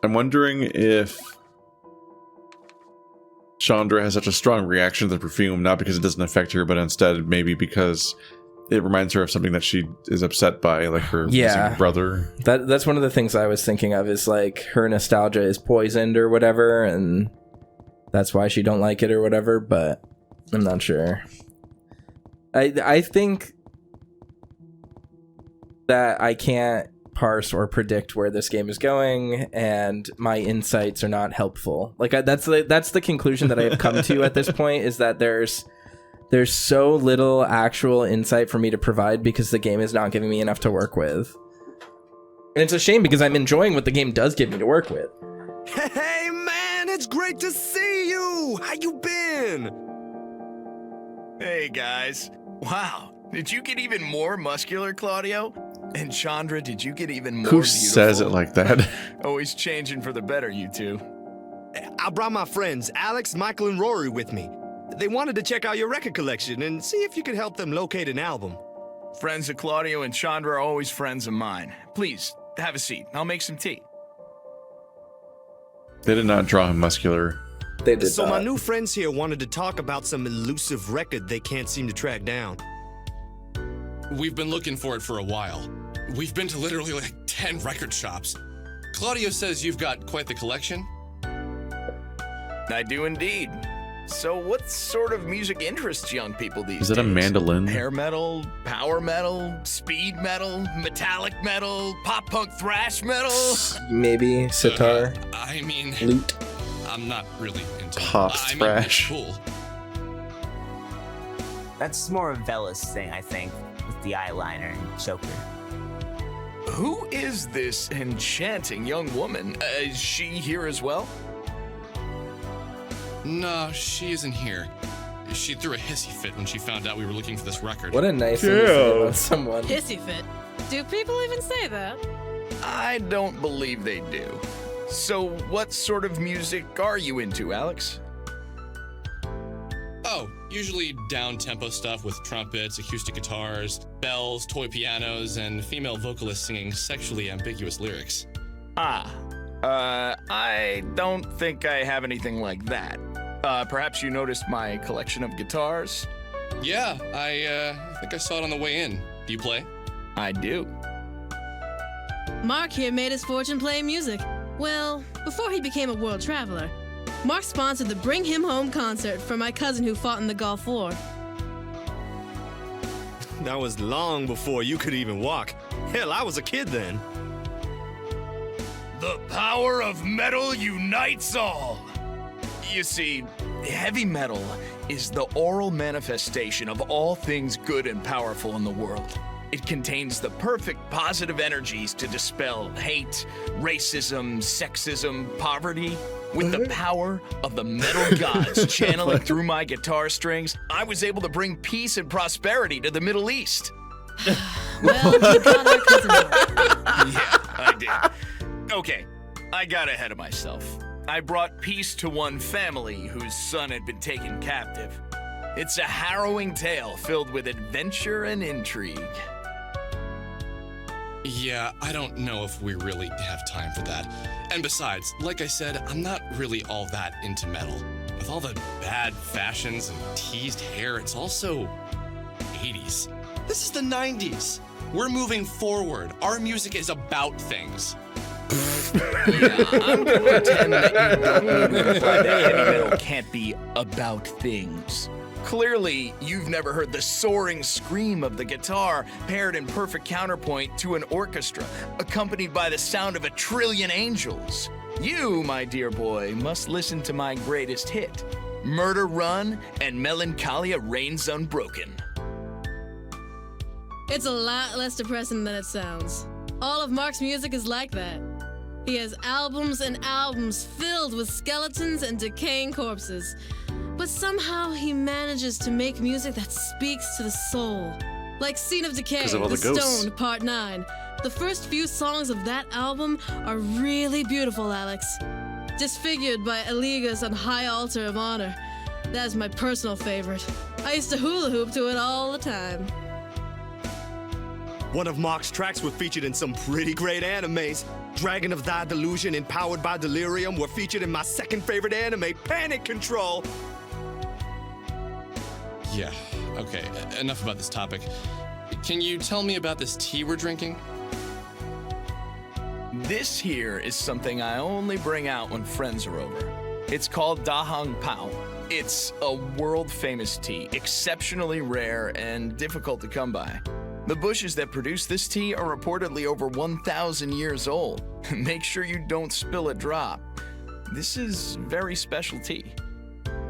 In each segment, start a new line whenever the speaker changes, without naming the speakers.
I'm wondering if Chandra has such a strong reaction to the perfume, not because it doesn't affect her, but instead maybe because it reminds her of something that she is upset by, like her missing brother.
That's one of the things I was thinking of, is like her nostalgia is poisoned or whatever, and that's why she don't like it or whatever, but I'm not sure. I think that I can't parse or predict where this game is going, and my insights are not helpful. Like that's the conclusion that I have come to at this point, is that there's so little actual insight for me to provide because the game is not giving me enough to work with. And it's a shame because I'm enjoying what the game does give me to work with.
Hey man, it's great to see you! How you been?
Hey guys. Wow, did you get even more muscular, Claudio? And Chandra, did you get even more
Who
beautiful?
says it like that?
Always changing for the better, you two.
I brought my friends, Alex, Michael, and Rory with me. They wanted to check out your record collection and see if you could help them locate an album.
Friends of Claudio and Chandra are always friends of mine. Please, have a seat. I'll make some tea.
They did not draw him muscular.
They did
So
not.
my new friends here wanted to talk about some elusive record they can't seem to track down.
We've been looking for it for a while. We've been to literally like 10 record shops. Claudio says you've got quite the collection.
I do indeed. So what sort of music interests young people these days?
Is it a mandolin?
Hair metal, power metal, speed metal, metallic metal, pop punk thrash metal?
Maybe sitar,
I mean,
lute.
I'm not really into
Pop
I mean,
thrash.
it's cool.
That's more of Vella's thing, I think, with the eyeliner and choker.
Who is this enchanting young woman? Is she here as well?
No, she isn't here. She threw a hissy fit when she found out we were looking for this record.
What a nice thing to say about someone.
Hissy fit. Do people even say that?
I don't believe they do. So what sort of music are you into, Alex?
Oh, usually down-tempo stuff with trumpets, acoustic guitars, bells, toy pianos, and female vocalists singing sexually ambiguous lyrics.
I don't think I have anything like that. Perhaps you noticed my collection of guitars?
Yeah, I think I saw it on the way in. Do you play?
I do.
Mark here made his fortune playing music. Well, before he became a world traveler. Mark sponsored the Bring Him Home concert for my cousin who fought in the Gulf War.
That was long before you could even walk. Hell, I was a kid then.
The power of metal unites all. You see, heavy metal is the oral manifestation of all things good and powerful in the world. It contains the perfect positive energies to dispel hate, racism, sexism, poverty. With the power of the metal gods channeling through my guitar strings, I was able to bring peace and prosperity to the Middle East.
Well, you got our cousin Mark.
Yeah, I did. Okay, I got ahead of myself. I brought peace to one family whose son had been taken captive. It's a harrowing tale filled with adventure and intrigue.
Yeah, I don't know if we really have time for that. And besides, like I said, I'm not really all that into metal. With all the bad fashions and teased hair, it's also 80s. This is the 90s. We're moving forward. Our music is about things.
Yeah, I'm gonna pretend that you don't mean to imply that heavy metal can't be about things. Clearly, you've never heard the soaring scream of the guitar paired in perfect counterpoint to an orchestra, accompanied by the sound of 1,000,000,000,000 angels. You, my dear boy, must listen to my greatest hit, Murder Run and Melancholia Reigns Unbroken.
It's a lot less depressing than it sounds. All of Mark's music is like that. He has albums and albums filled with skeletons and decaying corpses. But somehow he manages to make music that speaks to the soul. Like Scene of Decay,
of all
The
the ghosts.
Stone, Part 9. The first few songs of that album are really beautiful, Alex. Disfigured by Eligas on High Altar of Honor. That is my personal favorite. I used to hula hoop to it all the time.
One of Mark's tracks were featured in some pretty great animes. Dragon of Thy Delusion and Powered by Delirium were featured in my second favorite anime, Panic Control.
Yeah, okay, enough about this topic. Can you tell me about this tea we're drinking?
This here is something I only bring out when friends are over. It's called Da Hong Pao. It's a world-famous tea, exceptionally rare and difficult to come by. The bushes that produce this tea are reportedly over 1,000 years old. Make sure you don't spill a drop. This is very special tea.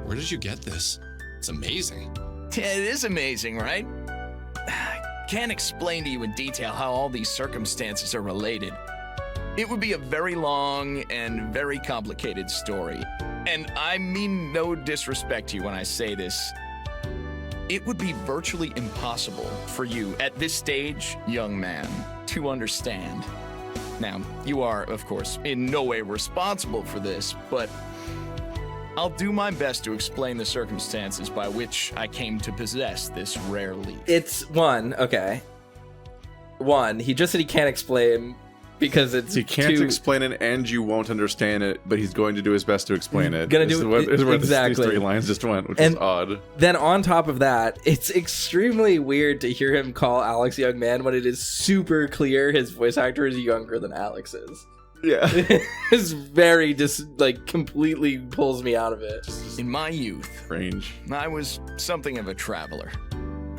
Where did you get this? It's amazing.
Yeah, it is amazing, right? Can't explain to you in detail how all these circumstances are related. It would be a very long and very complicated story. And I mean no disrespect to you when I say this. It would be virtually impossible for you at this stage, young man, to understand. Now, you are, of course, in no way responsible for this, but I'll do my best to explain the circumstances by which I came to possess this rare leaf.
It's okay. He just said he can't explain because it's
he can't
too...
explain it, and you won't understand it, but he's going to do his best to explain it.
Gonna do it exactly.
These 3 lines just went, which is odd.
Then on top of that, it's extremely weird to hear him call Alex a young man when it is super clear his voice actor is younger than Alex is.
Yeah.
It's very completely pulls me out of it.
In my youth,
Strange.
I was something of a traveler.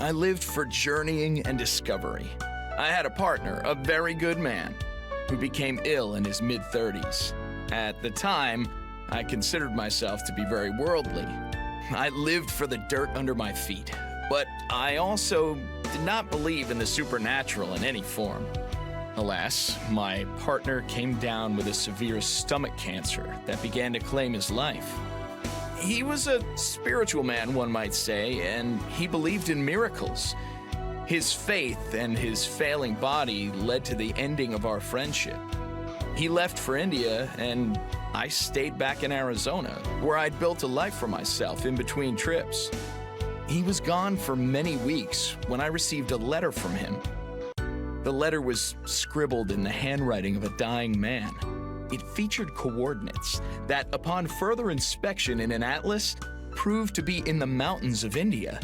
I lived for journeying and discovery. I had a partner, a very good man, who became ill in his mid-30s. At the time, I considered myself to be very worldly. I lived for the dirt under my feet, but I also did not believe in the supernatural in any form. Alas, my partner came down with a severe stomach cancer that began to claim his life. He was a spiritual man, one might say, and he believed in miracles. His faith and his failing body led to the ending of our friendship. He left for India, and I stayed back in Arizona, where I'd built a life for myself in between trips. He was gone for many weeks when I received a letter from him. The letter was scribbled in the handwriting of a dying man. It featured coordinates that, upon further inspection in an atlas, proved to be in the mountains of India.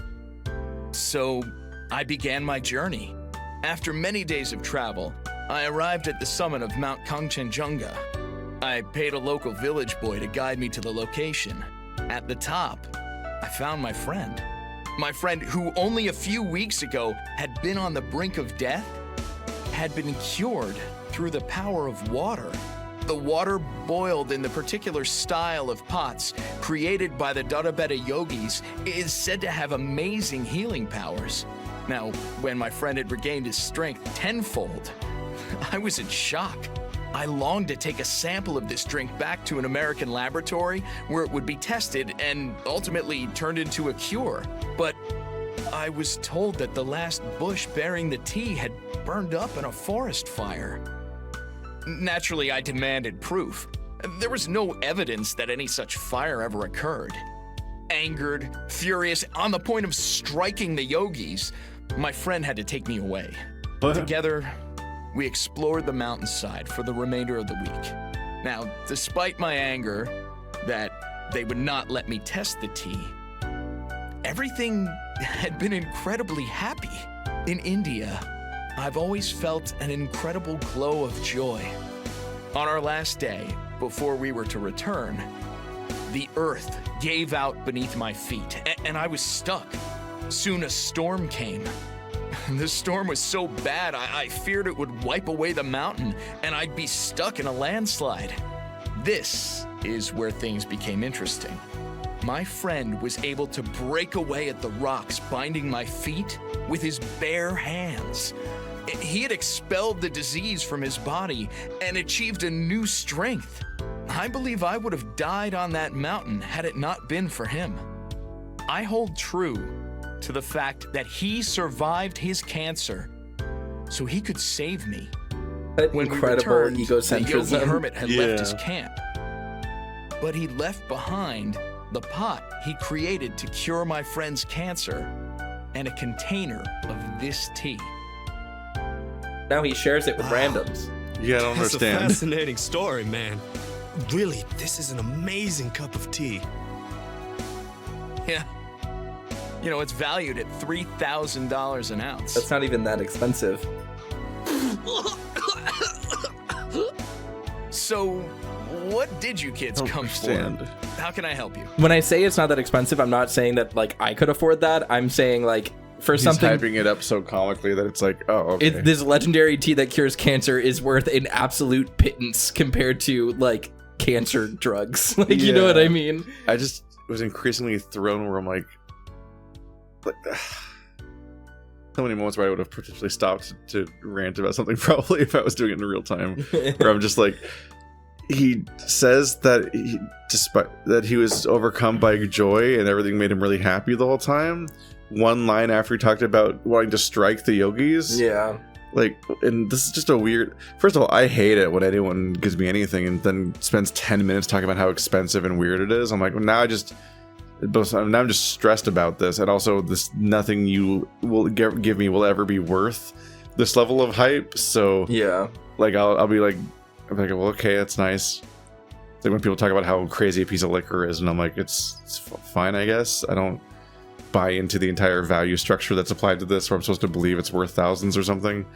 So I began my journey. After many days of travel, I arrived at the summit of Mount Kangchenjunga. I paid a local village boy to guide me to the location. At the top, I found my friend. My friend who only a few weeks ago had been on the brink of death had been cured through the power of water. The water boiled in the particular style of pots created by the Theravada yogis is said to have amazing healing powers. Now, when my friend had regained his strength tenfold, I was in shock. I longed to take a sample of this drink back to an American laboratory where it would be tested and ultimately turned into a cure. But I was told that the last bush bearing the tea had burned up in a forest fire. Naturally, I demanded proof. There was no evidence that any such fire ever occurred. Angered, furious, on the point of striking the yogis, my friend had to take me away. Together, we explored the mountainside for the remainder of the week. Now, despite my anger that they would not let me test the tea, everything had been incredibly happy. In India, I've always felt an incredible glow of joy. On our last day, before we were to return, the earth gave out beneath my feet, and I was stuck. Soon a storm came. The storm was so bad, I feared it would wipe away the mountain, and I'd be stuck in a landslide. This is where things became interesting. My friend was able to break away at the rocks binding my feet with his bare hands. He had expelled the disease from his body and achieved a new strength. I believe I would have died on that mountain had it not been for him. I hold true to the fact that he survived his cancer so he could save me. When
incredible
we returned,
egocentrism.
the yogi hermit had left his camp. But he left behind the pot he created to cure my friend's cancer and a container of this tea.
Now he shares it with randoms.
Yeah, I don't
That's
understand.
a fascinating story, man. Really, this is an amazing cup of tea.
Yeah. You know, it's valued at $3,000 an ounce.
That's not even that expensive.
So, what did you kids come
understand.
for? How can I help you?
When I say it's not that expensive, I'm not saying that like I could afford that. I'm saying like for
He's
something
hyping it up so comically that it's like, oh, okay.
this legendary tea that cures cancer is worth an absolute pittance compared to like cancer drugs. Like, you know what I mean?
I just was increasingly thrown where I'm like so many moments where I would have potentially stopped to rant about something probably if I was doing it in real time. Where I'm just like, he says that despite that he was overcome by joy and everything made him really happy the whole time. One line after he talked about wanting to strike the yogis.
Yeah.
Like, and this is just a weird. First of all, I hate it when anyone gives me anything and then spends 10 minutes talking about how expensive and weird it is. I'm like, well, now I'm just stressed about this, and also this nothing you will give me will ever be worth this level of hype. So
Yeah.
like I'll be like, well, okay, that's nice. It's like when people talk about how crazy a piece of liquor is, and I'm like, it's fine, I guess. I don't buy into the entire value structure that's applied to this, where I'm supposed to believe it's worth thousands or something.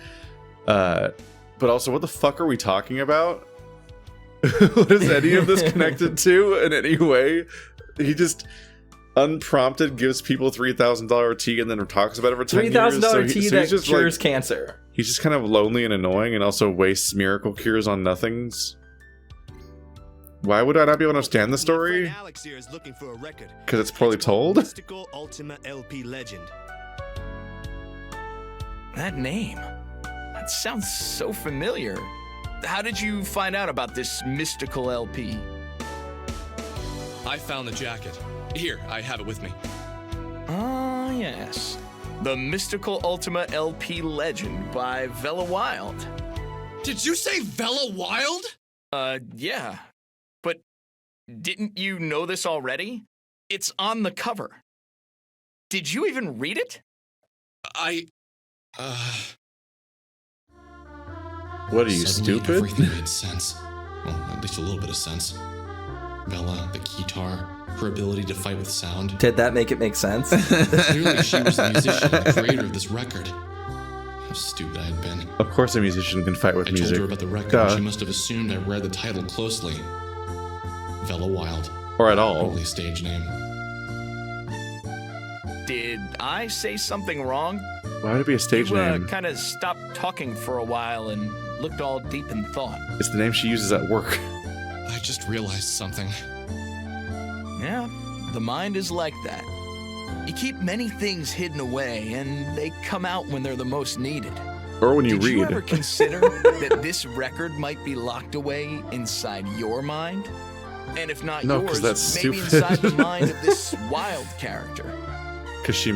But also, what the fuck are we talking about? What is any of this connected to in any way? He just unprompted gives people $3,000 tea and then talks about it for 10 years.
$3,000 tea that
just
cures
like,
cancer.
He's just kind of lonely and annoying, and also wastes miracle cures on nothings. Why would I not be able to understand the story?
Alex here is looking for a record.
Because it's poorly told?
Mystical Ultima LP Legend.
That name. That sounds so familiar. How did you find out about this mystical LP?
I found the jacket. Here, I have it with me.
Ah, yes. The Mystical Ultima LP Legend by Vela Wild.
Did you say Vela Wild?
Yeah. But didn't you know this already? It's on the cover. Did you even read it?
What are you,
Suddenly,
stupid?
Everything made sense. Well, at least a little bit of sense. Vela, the guitar, her ability to fight with sound.
Did that make it make sense?
Clearly, she was the musician and the creator of this record. How stupid I had been.
Of course a musician can fight with
I
music.
told her about the record,
Duh.
and she must have assumed I read the title closely. Vela Wild.
Or at all.
Probably a stage name.
Did I say something wrong?
Why would it be a stage
You
name?
kind of stopped talking for a while and looked all deep in thought.
It's the name she uses at work.
I just realized something.
Yeah, the mind is like that. You keep many things hidden away, and they come out when they're the most needed.
Or when you
Did you
read.
ever consider that this record might be locked away inside your mind? And if not
No, 'cause
yours,
that's
maybe
stupid.
inside the mind of this wild character.
Because she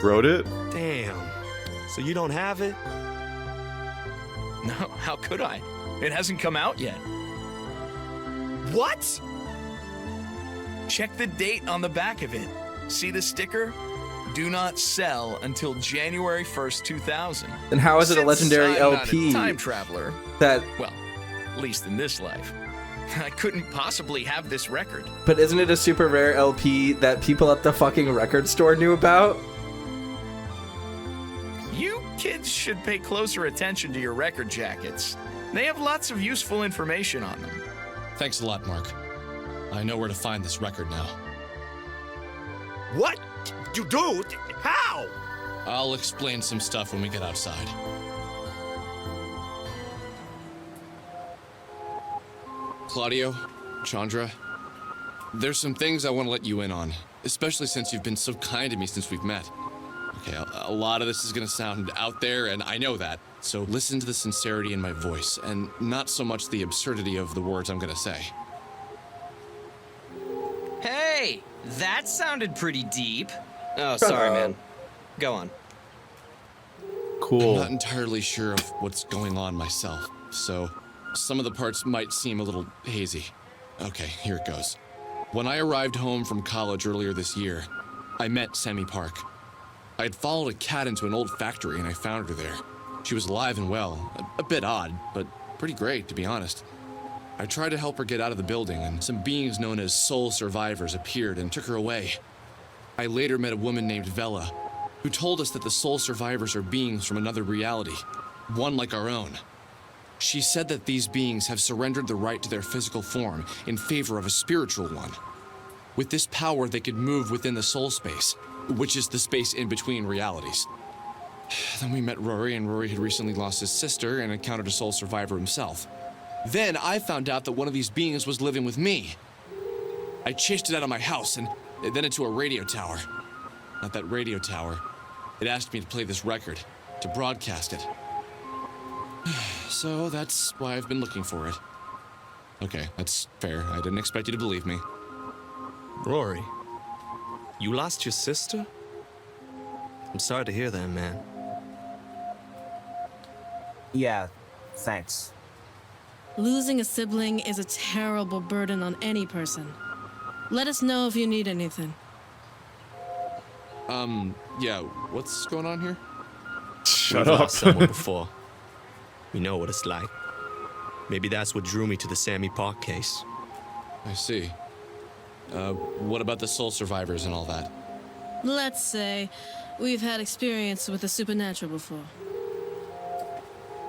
wrote it?
Damn. So you don't have it?
No, how could I? It hasn't come out yet.
What?
Check the date on the back of it. See the sticker? Do not sell until January 1st, 2000.
And how is it a
Since
legendary
I'm not
LP
a time traveler,
that?
well, at least in this life, I couldn't possibly have this record.
But isn't it a super rare LP that people at the fucking record store knew about?
You kids should pay closer attention to your record jackets. They have lots of useful information on them.
Thanks a lot, Mark. I know where to find this record now.
What? You do? How?
I'll explain some stuff when we get outside. Claudio, Chandra, there's some things I want to let you in on, especially since you've been so kind to me since we've met. Okay, a lot of this is going to sound out there, and I know that, so listen to the sincerity in my voice, and not so much the absurdity of the words I'm going to say.
Hey, that sounded pretty deep. Oh, sorry, man. Go on.
I'm
Cool.
not entirely sure of what's going on myself, so some of the parts might seem a little hazy. Okay, here it goes. When I arrived home from college earlier this year, I met Sammy Park. I had followed a cat into an old factory and I found her there. She was alive and well, a bit odd, but pretty great, to be honest. I tried to help her get out of the building, and some beings known as soul survivors appeared and took her away. I later met a woman named Vela, who told us that the soul survivors are beings from another reality, one like our own. She said that these beings have surrendered the right to their physical form in favor of a spiritual one. With this power, they could move within the soul space, which is the space in between realities. Then we met Rory, and Rory had recently lost his sister and encountered a soul survivor himself. Then I found out that one of these beings was living with me. I chased it out of my house and then into a radio tower. At that radio tower, it asked me to play this record, to broadcast it. So that's why I've been looking for it. Okay, that's fair. I didn't expect you to believe me.
Rory, you lost your sister? I'm sorry to hear that, man.
Yeah, thanks.
Losing a sibling is a terrible burden on any person. Let us know if you need anything.
Yeah, what's going on here?
Shut
We've
up.
lost someone before. We know what it's like. Maybe that's what drew me to the Sammy Park case.
I see. What about the soul survivors and all that?
Let's say we've had experience with the supernatural before.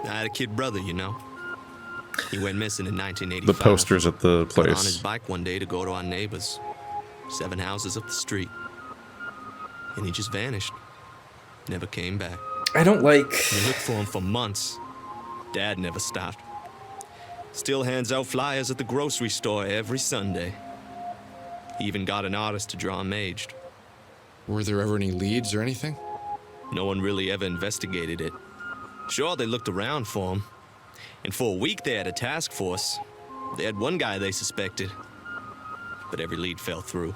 I had a kid brother, you know. He went missing in 1985.
The posters at the
Got on his
place.
bike one day to go to our neighbors, 7 houses up the street. And he just vanished. Never came back.
I don't like...
We looked for him for months. Dad never stopped. Still hands out flyers at the grocery store every Sunday. He even got an artist to draw him aged.
Were there ever any leads or anything?
No one really ever investigated it. Sure, they looked around for him. And for a week they had a task force. They had one guy they suspected. But every lead fell through.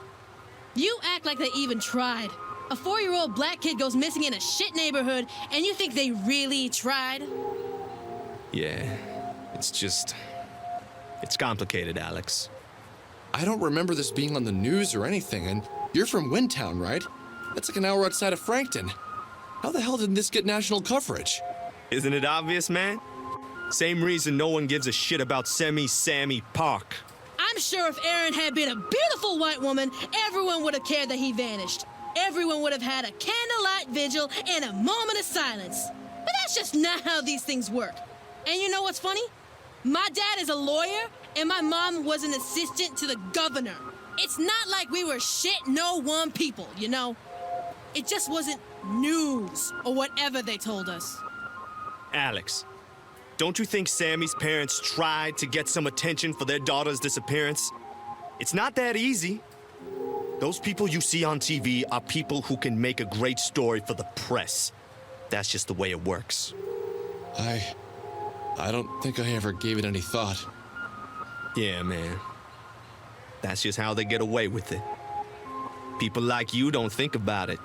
You act like they even tried. A 4-year-old black kid goes missing in a shit neighborhood, and you think they really tried?
Yeah, it's complicated, Alex.
I don't remember this being on the news or anything, and you're from Windtown, right? That's like an hour outside of Frankton. How the hell did this get national coverage?
Isn't it obvious, man? Same reason no one gives a shit about Sammy Park.
I'm sure if Aaron had been a beautiful white woman, everyone would have cared that he vanished. Everyone would have had a candlelight vigil and a moment of silence. But that's just not how these things work. And you know what's funny? My dad is a lawyer, and my mom was an assistant to the governor. It's not like we were shit no one people, you know? It just wasn't news or whatever they told us.
Alex, don't you think Sammy's parents tried to get some attention for their daughter's disappearance? It's not that easy. Those people you see on TV are people who can make a great story for the press. That's just the way it works.
I don't think I ever gave it any thought.
Yeah, man. That's just how they get away with it. People like you don't think about it.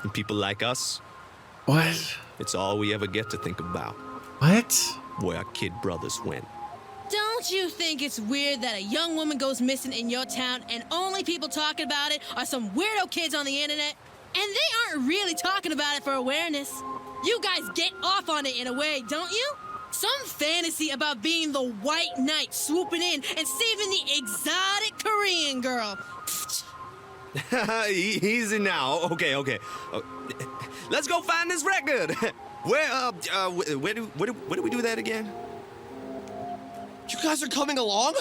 And people like us,
What?
it's all we ever get to think about.
What?
Where our kid brothers went.
Don't you think it's weird that a young woman goes missing in your town and only people talking about it are some weirdo kids on the internet? And they aren't really talking about it for awareness. You guys get off on it in a way, don't you? Some fantasy about being the white knight swooping in and saving the exotic Korean girl.
Easy now. Okay. Let's go find this record. Where do we do that again?
You guys are coming along?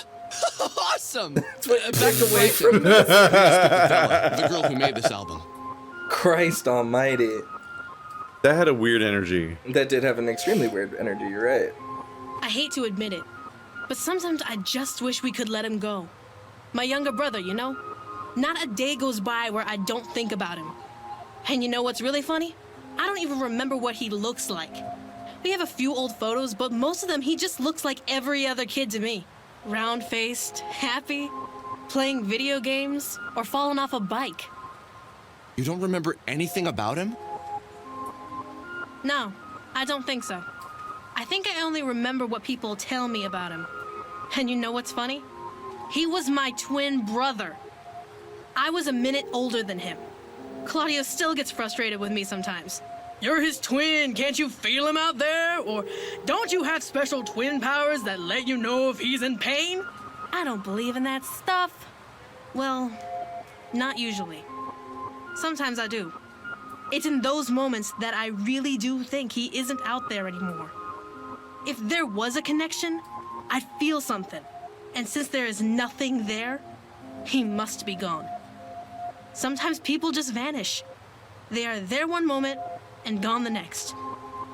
Awesome! Back
away from
the girl who made this album.
Christ almighty.
That had a weird energy.
That did have an extremely weird energy, you're right.
I hate to admit it, but sometimes I just wish we could let him go. My younger brother, you know? Not a day goes by where I don't think about him. And you know what's really funny? I don't even remember what he looks like. We have a few old photos, but most of them he just looks like every other kid to me. Round-faced, happy, playing video games, or falling off a bike.
You don't remember anything about him?
No, I don't think so. I think I only remember what people tell me about him. And you know what's funny? He was my twin brother. I was a minute older than him. Claudio still gets frustrated with me sometimes.
You're his twin. Can't you feel him out there? Or don't you have special twin powers that let you know if he's in pain?
I don't believe in that stuff. Well, not usually. Sometimes I do. It's in those moments that I really do think he isn't out there anymore. If there was a connection, I'd feel something. And since there is nothing there, he must be gone. Sometimes people just vanish. They are there one moment and gone the next.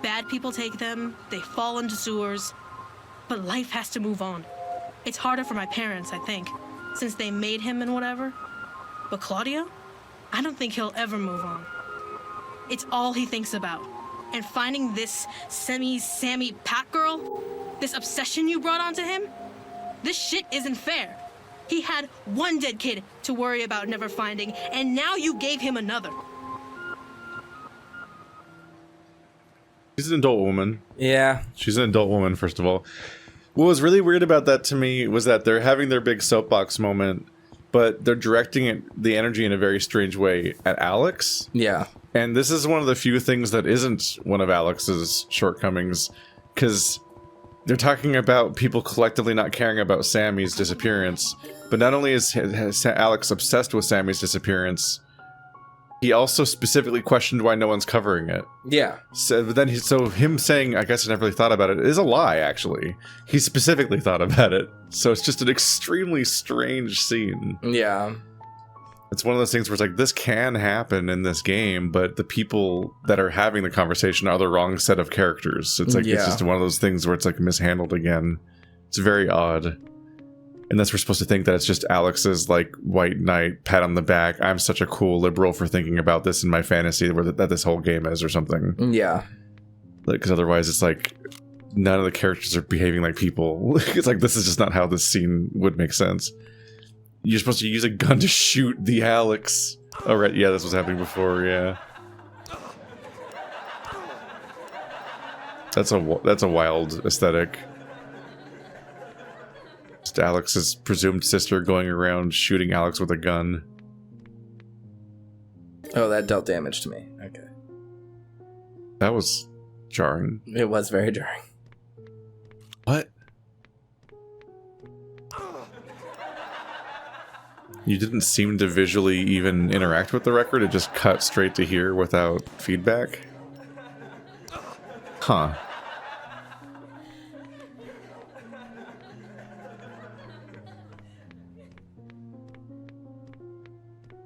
Bad people take them, they fall into sewers, but life has to move on. It's harder for my parents, I think, since they made him and whatever. But Claudio, I don't think he'll ever move on. It's all he thinks about. And finding this Sammy Pat girl, this obsession you brought onto him, this shit isn't fair. He had one dead kid to worry about never finding, and now you gave him another.
She's an adult woman.
Yeah.
She's an adult woman, first of all. What was really weird about that to me was that they're having their big soapbox moment, but they're directing the energy in a very strange way at Alex.
Yeah.
And this is one of the few things that isn't one of Alex's shortcomings, because they're talking about people collectively not caring about Sammy's disappearance, but not only has Alex obsessed with Sammy's disappearance, he also specifically questioned why no one's covering it.
Yeah.
So then him saying, I guess I never really thought about it, is a lie, actually. He specifically thought about it. So it's just an extremely strange scene.
Yeah.
It's one of those things where it's like, this can happen in this game, but the people that are having the conversation are the wrong set of characters. It's like, it's just one of those things where it's like mishandled again. It's very odd. Unless we're supposed to think that it's just Alex's, like, white knight, pat on the back, I'm such a cool liberal for thinking about this in my fantasy, where that this whole game is, or something.
Yeah.
Because otherwise it's like, none of the characters are behaving like people. It's like, this is just not how this scene would make sense. You're supposed to use a gun to shoot the Alex. Oh, right, yeah, this was happening before, yeah. That's a wild aesthetic. Just Alex's presumed sister going around shooting Alex with a gun.
Oh, that dealt damage to me. Okay.
That was jarring.
It was very jarring.
What? You didn't seem to visually even interact with the record, it just cut straight to here without feedback? Huh.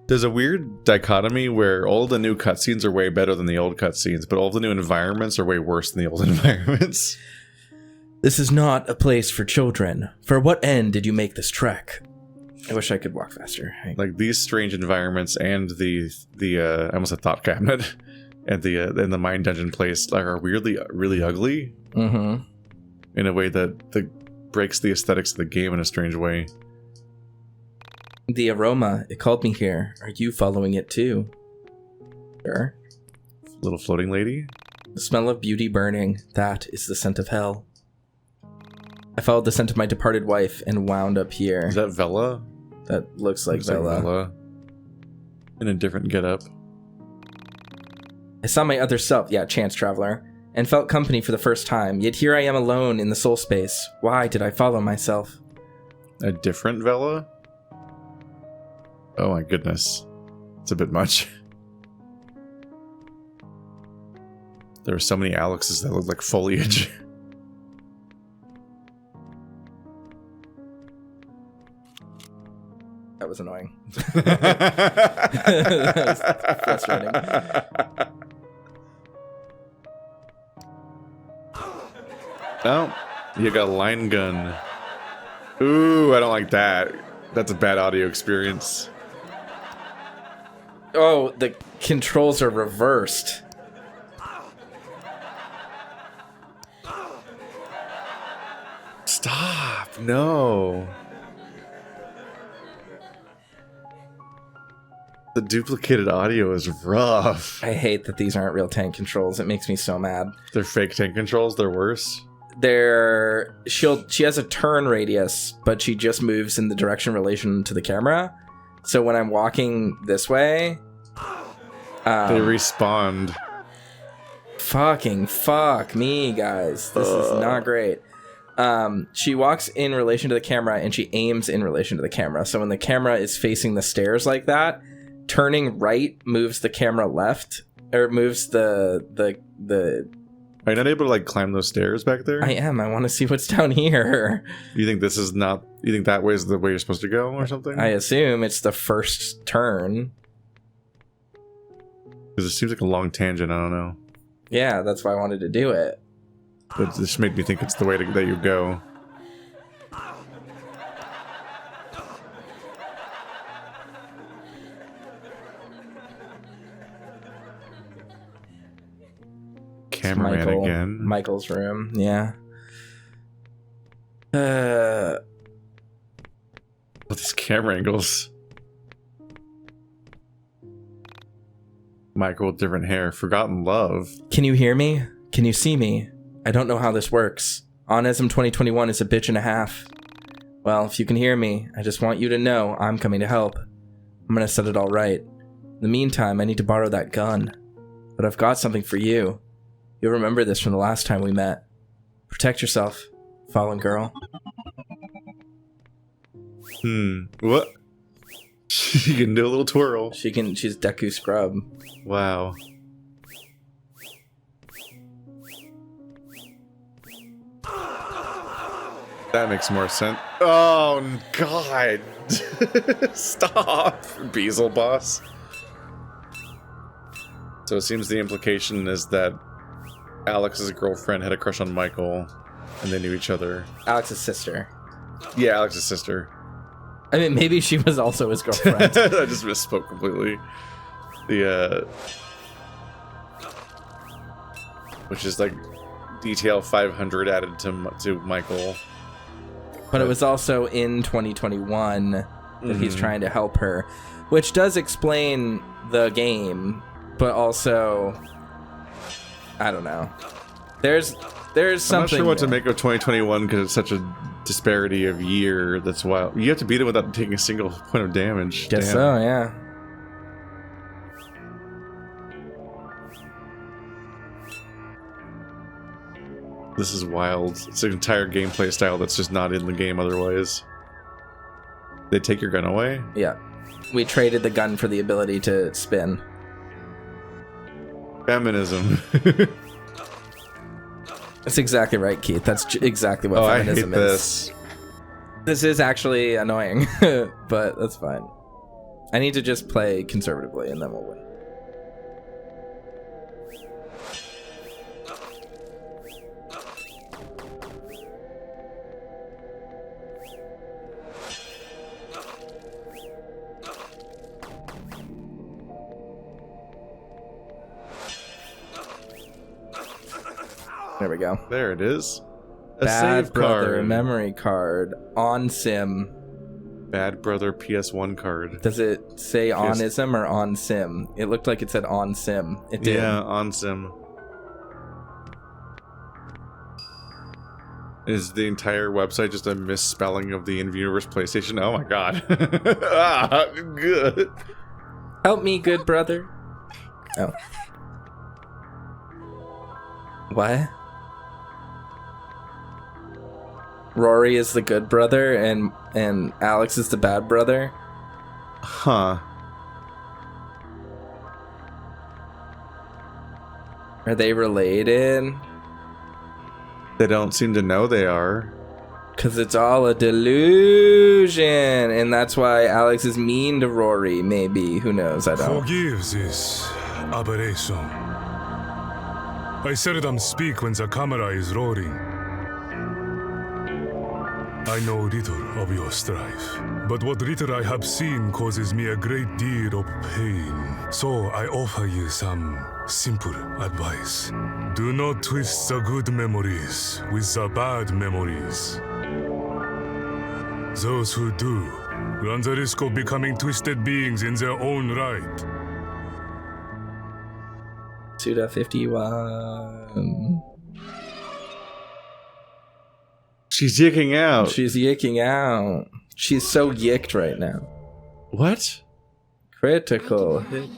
There's a weird dichotomy where all the new cutscenes are way better than the old cutscenes, but all the new environments are way worse than the old environments.
This is not a place for children. For what end did you make this trek? I wish I could walk faster.
Like these strange environments and the I almost said thought cabinet and the mine dungeon place are weirdly really ugly.
Mm-hmm.
In a way that breaks the aesthetics of the game in a strange way.
The aroma, it called me here. Are you following it too? Sure.
Little floating lady?
The smell of beauty burning, that is the scent of hell. I followed the scent of my departed wife and wound up here.
Is that Vela?
That looks like Vela.
In a different getup.
I saw my other self, chance traveler, and felt company for the first time, yet here I am alone in the soul space. Why did I follow myself?
A different Vela? Oh my goodness. It's a bit much. There are so many Alexes that look like foliage.
That was annoying. That was frustrating.
Oh, you got a line gun. Ooh, I don't like that. That's a bad audio experience.
Oh, the controls are reversed.
Stop, no. The duplicated audio is rough.
I hate that these aren't real tank controls. It makes me so mad.
They're fake tank controls, they're worse.
She has a turn radius, but she just moves in the direction relation to the camera. So when I'm walking this way,
they respawned.
Fuck me, guys. This is not great. She walks in relation to the camera and she aims in relation to the camera. So when the camera is facing the stairs like that, turning right moves the camera left, or moves the.
Are you not able to like climb those stairs back there?
I am. I want to see what's down here.
You think this is not? You think that way is the way you're supposed to go, or something?
I assume it's the first turn.
Because it seems like a long tangent. I don't know.
Yeah, that's why I wanted to do it.
But this made me think it's the way that you go. Cameraman again.
Michael's room, yeah.
With these camera angles. Michael with different hair. Forgotten love.
Can you hear me? Can you see me? I don't know how this works. Onism 2021 is a bitch and a half. Well, if you can hear me, I just want you to know I'm coming to help. I'm gonna set it all right. In the meantime, I need to borrow that gun. But I've got something for you. You'll remember this from the last time we met. Protect yourself, fallen girl.
What? She can do a little twirl.
She's Deku Scrub.
Wow. That makes more sense. Oh, God. Stop, Beezle boss. So it seems the implication is that Alex's girlfriend had a crush on Michael, and they knew each other.
Alex's sister.
Yeah, Alex's sister.
I mean, maybe she was also his girlfriend.
I just misspoke completely. Which is like detail 500 added to Michael.
But it was also in 2021 that he's trying to help her, which does explain the game, but also, I don't know. There's something.
I'm not sure what to make of 2021 because it's such a disparity of year. That's wild. You have to beat him without taking a single point of damage.
Guess
Damn.
so, yeah.
This is wild. It's an entire gameplay style that's just not in the game otherwise. They take your gun away?
Yeah. We traded the gun for the ability to spin.
Feminism.
That's exactly right, Keith. That's exactly what feminism
I hate
is.
this.
This is actually annoying, but that's fine. I need to just play conservatively and then we'll win. There we go.
There it is. A
Bad
save
Brother
card.
memory card on sim.
Bad Brother PS1 card.
Does it say onism or on sim? It looked like it said on sim. It did.
Yeah, on sim. Is the entire website just a misspelling of the in-universe PlayStation? Oh my god. Good.
Help me, good brother. Oh. What? Rory is the good brother and Alex is the bad brother?
Huh.
Are they related?
They don't seem to know they are.
Because it's all a delusion, and that's why Alex is mean to Rory, maybe. Who knows? I don't.
Forgive this aberration. I seldom speak when the camera is rolling. I know little of your strife, but what little I have seen causes me a great deal of pain. So I offer you some simple advice. Do not twist the good memories with the bad memories. Those who do run the risk of becoming twisted beings in their own right.
Suda 51.
She's yicking out.
She's yicking out. She's so yicked right now.
What?
Critical hit.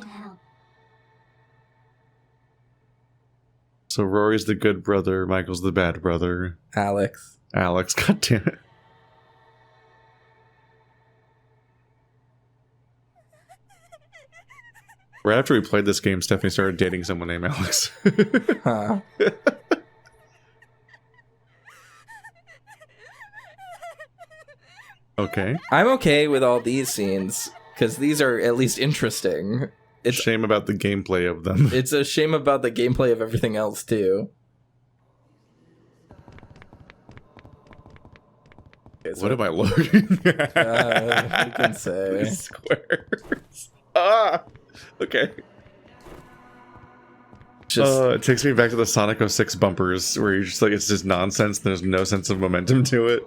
So Rory's the good brother, Michael's the bad brother.
Alex.
God damn it. Right after we played this game, Stephanie started dating someone named Alex.
Huh.
Okay.
I'm okay with all these scenes, because these are at least interesting.
It's a shame about the gameplay of them.
It's a shame about the gameplay of everything else, too. Okay, so
what am I looking at?
You can say.
Squares. Okay. It takes me back to the Sonic 06 bumpers, where you're just like, it's just nonsense, there's no sense of momentum to it.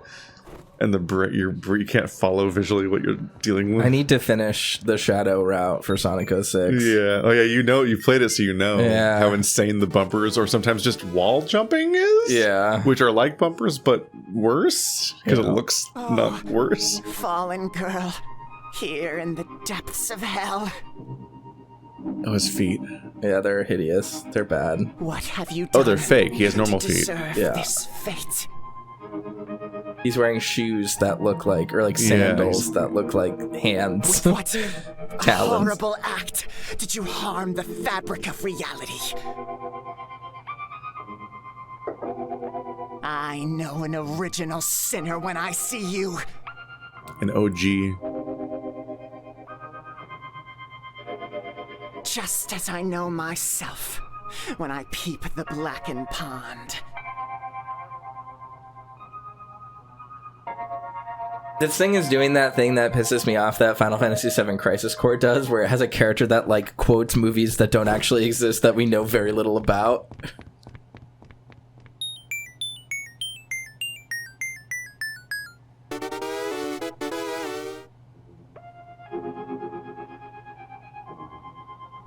And you can't follow visually what you're dealing with.
I need to finish the Shadow route for Sonic 06.
Yeah. Oh yeah, you played it, so you know
Yeah.
how insane the bumpers, or sometimes just wall jumping is.
Yeah.
Which are like bumpers, but worse because it looks not worse.
Fallen girl, here in the depths of hell.
Oh, his feet.
Yeah, they're hideous. They're bad.
What have you done?
Oh, they're fake. He has normal
to
feet.
deserve
Yeah.
this fate?
He's wearing shoes that look like, or like sandals that look like hands.
With what
Talons.
horrible act did you harm the fabric of reality? I know an original sinner when I see you.
An OG.
Just as I know myself when I peep the blackened pond.
This thing is doing that thing that pisses me off that Final Fantasy VII Crisis Core does, where it has a character that, like, quotes movies that don't actually exist that we know very little about.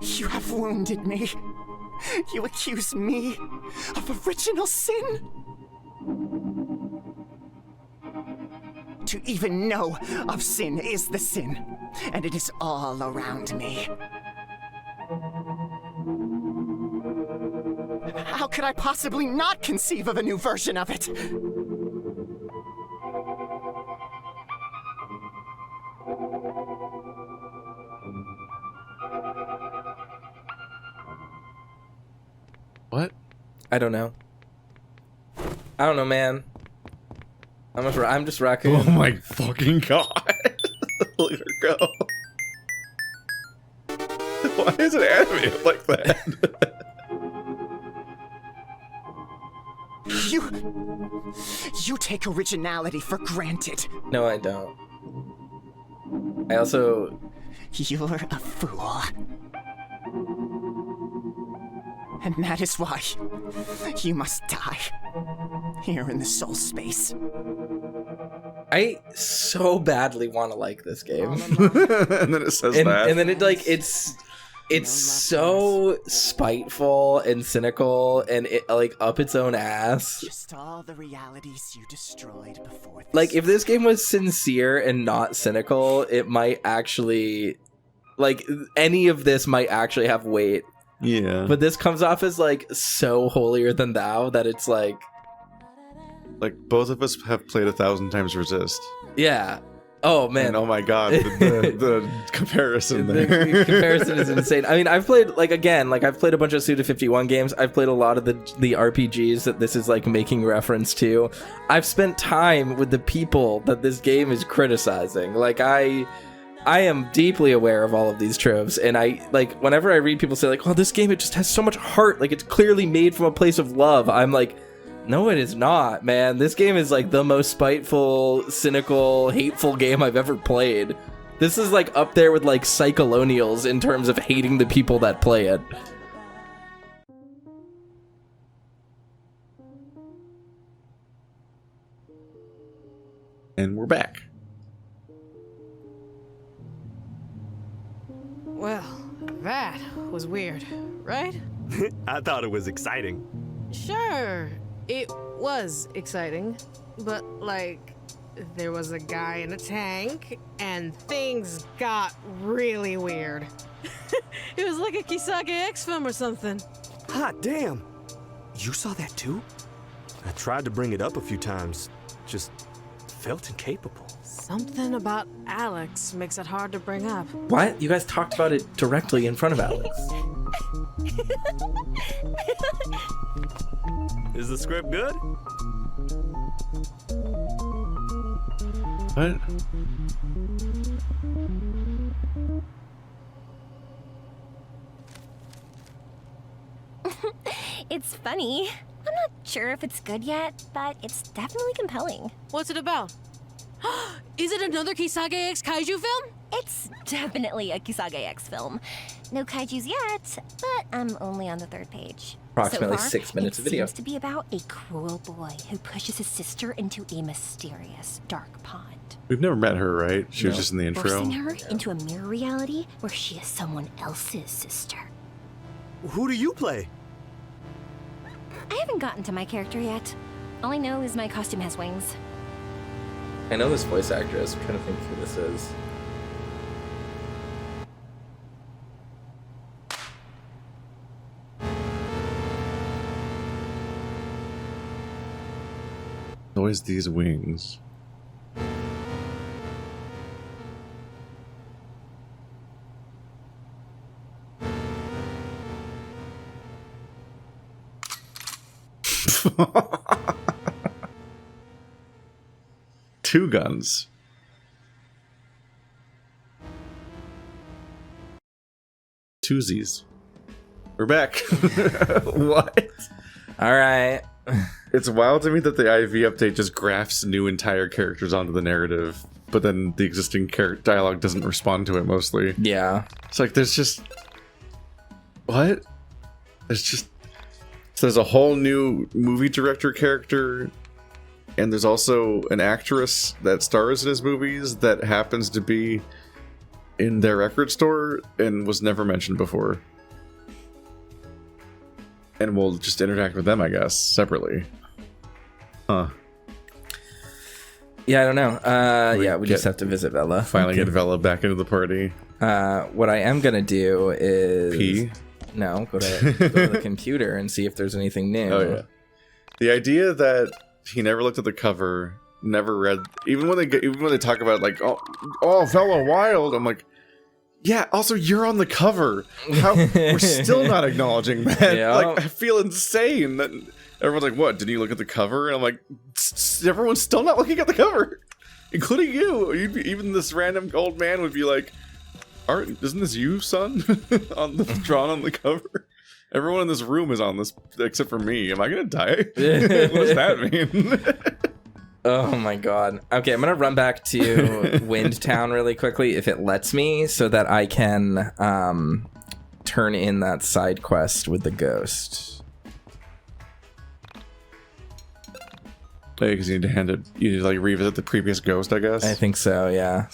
You have wounded me. You accuse me of original sin. To even know of sin is the sin, and it is all around me. How could I possibly not conceive of a new version of it?
What?
I don't know. I don't know, man. I'm just rocking.
Oh my fucking god. Look at her go. Why is it animated like that?
You take originality for granted.
No, I don't. I also...
You're a fool. And that is why you must die here in the soul space.
I so badly want to like this game.
And then it says that.
And then it, like, it's so spiteful and cynical and it, like, up its own ass.
Just all the realities you destroyed before this.
Like, if this game was sincere and not cynical, it might actually, like, any of this might actually have weight.
Yeah.
But this comes off as, like, so holier than thou that it's like...
Like, both of us have played 1,000 times Resist.
Yeah. Oh, man.
And oh my god, the comparison there.
The comparison is insane. I mean, I've played, like, again, like, I've played a bunch of Suda51 games. I've played a lot of the RPGs that this is, like, making reference to. I've spent time with the people that this game is criticizing. Like, I am deeply aware of all of these tropes, and I, like, whenever I read people say, like, oh, this game, it just has so much heart, like, it's clearly made from a place of love, I'm like, no, it is not, man. This game is, like, the most spiteful, cynical, hateful game I've ever played. This is, like, up there with, like, Psycholonials in terms of hating the people that play it.
And we're back.
Well, that was weird, right?
I thought it was exciting.
Sure, it was exciting, but, like, there was a guy in a tank, and things got really weird. It was like a Kisage X film or something.
Hot damn. You saw that too? I tried to bring it up a few times. Just felt incapable.
Something about Alex makes it hard to bring up.
What? You guys talked about it directly in front of Alex.
Is the script good?
What?
It's funny. I'm not sure if it's good yet, but it's definitely compelling.
What's it about? Is it another Kisage X kaiju film?
It's definitely a Kisage X film. No kaijus yet, but I'm only on the 3rd page.
Approximately
so far,
6 minutes of video.
It seems to be about a cruel boy who pushes his sister into a mysterious dark pond.
We've never met her, right? She was just in the intro.
Forcing her into a mirror reality where she is someone else's sister.
Who do you play?
I haven't gotten to my character yet. All I know is my costume has wings.
I know this voice actress. I'm trying to think who this is.
Always these wings. Two guns. Twosies. We're back. What?
All right.
It's wild to me that the IV update just grafts new entire characters onto the narrative, but then the existing dialogue doesn't respond to it mostly.
Yeah.
It's like there's just... What? There's just... So there's a whole new movie director character, and there's also an actress that stars in his movies that happens to be in their record store and was never mentioned before. And we'll just interact with them, I guess, separately. Huh.
Yeah, I don't know. We just have to visit Vela.
Finally get Vela back into the party.
What I am going to do is...
Pee?
No, go to the computer and see if there's anything new.
Oh, yeah. The idea that he never looked at the cover, never read... Even when they talk about, like, oh, Vela Wild, I'm like... Yeah, also, you're on the cover. We're still not acknowledging that.
Yeah.
Like, I feel insane. That everyone's like, what, didn't you look at the cover? And I'm like, everyone's still not looking at the cover. Including you. Even this random old man would be like, isn't this you, son? Drawn on the cover? Everyone in this room is on this, except for me. Am I going to die? What does that mean?
Oh my god. Okay, I'm gonna run back to Wind Town really quickly if it lets me, so that I can turn in that side quest with the ghost.
Hey, because you need to like revisit the previous ghost, I guess.
I think so, yeah.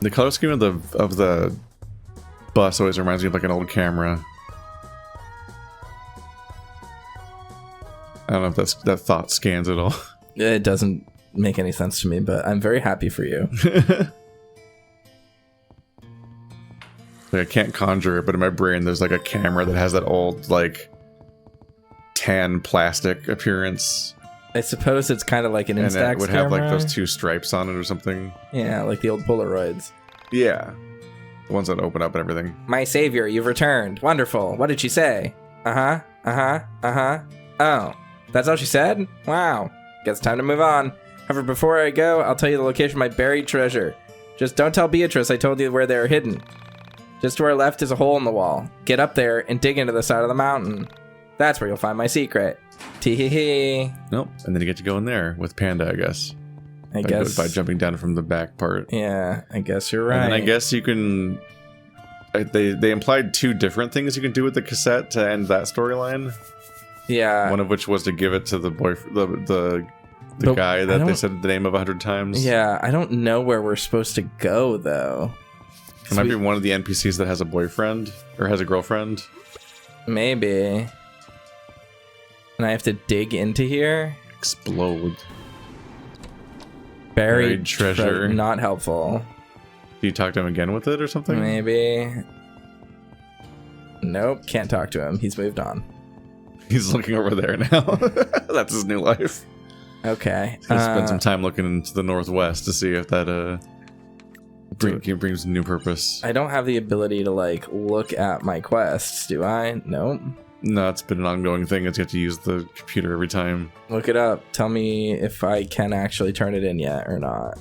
The color scheme of the bus always reminds me of like an old camera. I don't know if that thought scans at all.
It doesn't make any sense to me, but I'm very happy for you.
Like, I can't conjure it, but in my brain there's like a camera that has that old like tan plastic appearance.
I suppose it's kind of like an Instax camera.
And it would have like those two stripes on it or something.
Yeah, like the old Polaroids.
Yeah. The ones that open up and everything.
My savior, you've returned. Wonderful. What did she say? Uh-huh. Uh-huh. Uh-huh. Oh. That's all she said? Wow. Guess time to move on. However, before I go, I'll tell you the location of my buried treasure. Just don't tell Beatrice I told you where they are hidden. Just to our left is a hole in the wall. Get up there and dig into the side of the mountain. That's where you'll find my secret. Tee-hee-hee.
Nope. And then you get to go in there with Panda, I guess.
I guess.
By jumping down from the back part.
Yeah, I guess you're right.
And I guess you can... They implied two different things you can do with the cassette to end that storyline.
Yeah.
One of which was to give it to the boyfriend, the guy that they said the name of 100 times.
Yeah, I don't know where we're supposed to go, though.
It might be one of the NPCs that has a boyfriend or has a girlfriend.
Maybe. And I have to dig into here?
Explode.
Buried
treasure.
Not helpful.
Do you talk to him again with it or something?
Maybe. Nope, can't talk to him. He's moved on.
He's looking over there now. That's his new life.
Okay.
He's gonna spend some time looking into the northwest to see if that brings new purpose.
I don't have the ability to like look at my quests, do I? Nope.
No, it's been an ongoing thing. It's you have to use the computer every time.
Look it up. Tell me if I can actually turn it in yet or not.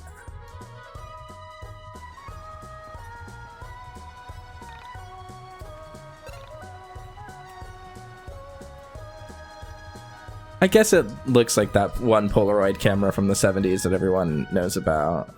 I guess it looks like that one Polaroid camera from the 70s that everyone knows about.